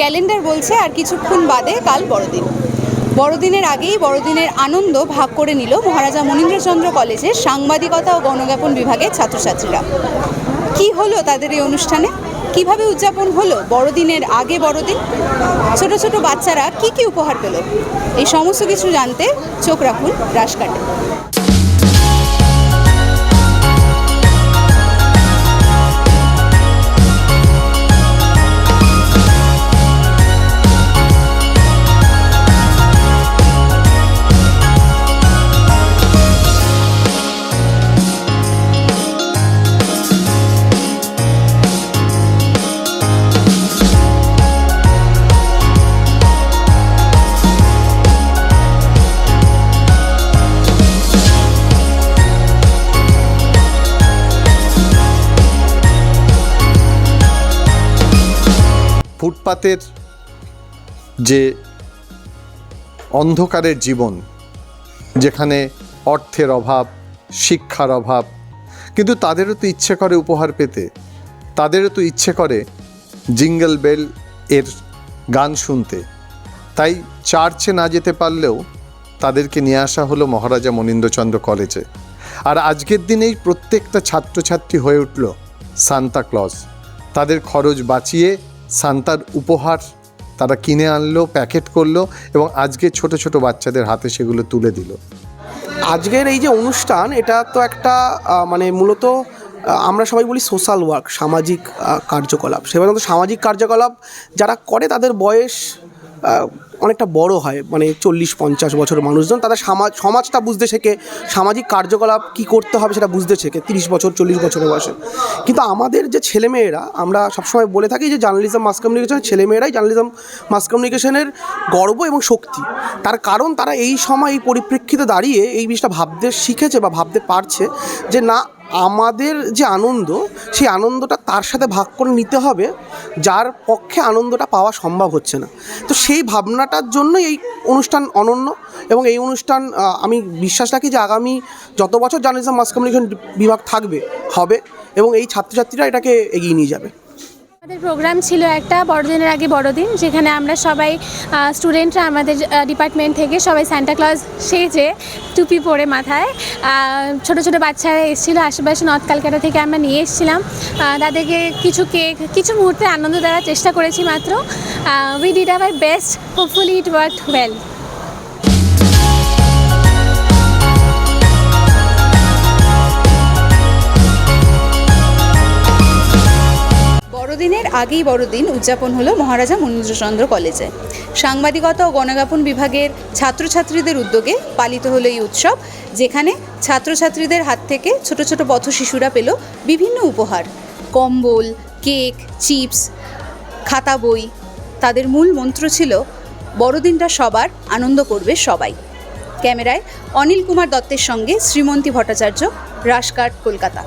Calendar বলছে আর কিছুক্ষণ বাদে কাল বড়দিন। বড়দিনের আগেই বড়দিনের আনন্দ ভাগ করে নিল মহারাজা মনীন্দ্রচন্দ্র কলেজের সাংবাদিকতা ও গণজ্ঞাপন বিভাগের ছাত্রছাত্রীরা। কি হলো তাদের এই অনুষ্ঠানে, কিভাবে উদযাপন হলো বড়দিনের আগে বড়দিন, ছোট ছোট বাচ্চারা কি কি উপহার পেল, এই সমস্ত কিছু জানতে চোখ রাখুন রাশকাটে। ফুটপাতের যে অন্ধকারের জীবন, যেখানে অর্থের অভাব, শিক্ষার অভাব, কিন্তু তাদেরও তো ইচ্ছে করে উপহার পেতে, তাদেরও তো ইচ্ছে করে জিঙ্গল বেল এর গান শুনতে। তাই চার্চে না যেতে পারলেও তাদেরকে নিয়ে আসা হলো মহারাজা মনীন্দ্রচন্দ্র কলেজে। আর আজকের দিনেই প্রত্যেকটা ছাত্রছাত্রী হয়ে উঠল সান্তা ক্লজ। তাদের খরচ বাঁচিয়ে সান্তার উপহার তারা কিনে আনলো, প্যাকেট করলো এবং আজকে ছোট ছোট বাচ্চাদের হাতে সেগুলো তুলে দিল। আজকের এই যে অনুষ্ঠান, এটা তো একটা মূলত আমরা সবাই বলি সোশ্যাল ওয়ার্ক, সামাজিক কার্যকলাপ। সেভাবে তো সামাজিক কার্যকলাপ যারা করে তাদের বয়স অনেকটা বড় হয়, 40-50 বছরের মানুষজন। তাদের সমাজটা বুঝতে শেখে, সামাজিক কার্যকলাপ কী করতে হবে সেটা বুঝতে শেখে 30 বছর 40 বছরের বয়সে। কিন্তু আমাদের যে ছেলেমেয়েরা, আমরা সবসময় বলে থাকি যে জার্নালিজম মাস কমিউনিকেশনের ছেলেমেয়েরাই জার্নালিজম মাস কমিউনিকেশনের গর্ব এবং শক্তি। তার কারণ তারা এই সময় এই পরিপ্রেক্ষিতে দাঁড়িয়ে এই বিষয়টা ভাবতে শিখেছে বা ভাবতে পারছে যে না, আমাদের যে আনন্দ, সেই আনন্দটা তার সাথে ভাগ করে নিতে হবে যার পক্ষে আনন্দটা পাওয়া সম্ভব হচ্ছে না। তো সেই ভাবনাটার জন্য এই অনুষ্ঠান অনন্য। এবং এই অনুষ্ঠান আমি বিশ্বাস রাখি যে আগামী যত বছর জার্নালিজম মাস কমিউনিকেশন বিভাগ হবে এবং এই ছাত্রছাত্রীরা এটাকে এগিয়ে নিয়ে যাবে। আমাদের প্রোগ্রাম ছিল একটা বড়দিনের আগে বড়দিন, যেখানে আমরা সবাই স্টুডেন্টরা আমাদের ডিপার্টমেন্ট থেকে সবাই সান্টা ক্লজ সেজে টুপি পরে মাথায়, ছোট ছোট বাচ্চারা এসেছিলো আশেপাশে নর্থ ক্যালকাটা থেকে, আমরা নিয়ে এসেছিলাম তাদেরকে কিছু কেক, কিছু মুহূর্তে আনন্দ দেওয়ার চেষ্টা করেছি মাত্র। We did our best, hopefully it worked well. বড়দিনের আগেই বড়দিন উদযাপন হলো মহারাজা মনীন্দ্রচন্দ্র কলেজে। সাংবাদিকতা ও গণজ্ঞাপন বিভাগের ছাত্রছাত্রীদের উদ্যোগে পালিত হলো এই উৎসব, যেখানে ছাত্রছাত্রীদের হাত থেকে ছোট ছোট পথ শিশুরা পেল বিভিন্ন উপহার, কম্বল, কেক, চিপস, খাতা, বই। তাদের মূল মন্ত্র ছিল বড়দিনটা সবার, আনন্দ করবে সবাই। ক্যামেরায় অনিল কুমার দত্তের সঙ্গে শ্রীমন্তী ভট্টাচার্য, রাশকাট, কলকাতা।